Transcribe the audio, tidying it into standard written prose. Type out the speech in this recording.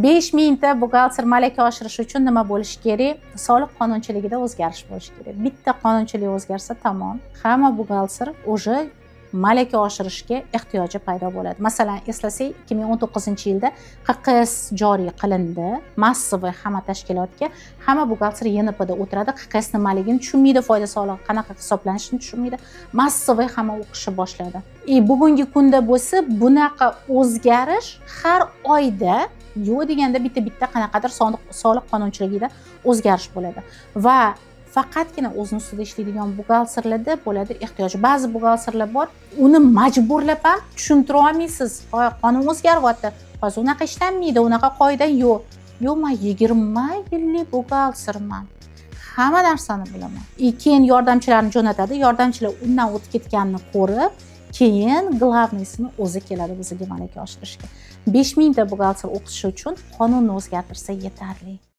5000 ta buxgalter malaka oshirish uchun nima bo'lishi kerak? Soliq qonunchiligida o'zgarish bo'lishi kerak. Bitta qonunchilik o'zgarsa tamom, hamma buxgalter уже malaka oshirishga ehtiyoji paydo bo'ladi. Masalan, eslasak, 2019-yilda HQS joriy qilindi. Massiviy hamma tashkilotga, hamma buxgalter YNPda o'tiradi, HQS nimaligini tushunmaydi, foyda solig'i qanaqa hisoblanishini tushunmaydi. Massiviy hamma o'qishni boshladi. Bugungi kunda bo'lsa, bunaqa o'zgarish har oyda yo'q deganda bitta qanaqadir soliq qonunchiligida o'zgarish bo'ladi va faqatgina o'zini ustida ishlaydigan buxgalterlarda bo'ladi ehtiyoj. Ba'zi buxgalterlar bor, uni majburlab ham tushuntira olmaysiz. Qonun o'zgaryapti. Hozir unaqa ishlanmaydi, unaqa qoida yo'q. Yo'q, men 20 yillik buxgalterman. Hamma narsani bilaman. Keyin yordamchilarni jo'natadi. Yordamchilar undan o'tib ketganini ko'rib, keyin glavniysini o'zi keladi bizga malaka oshirishga. 5000 ta buxgalter o'qitish uchun qonunni o'zgartirsa yetarli.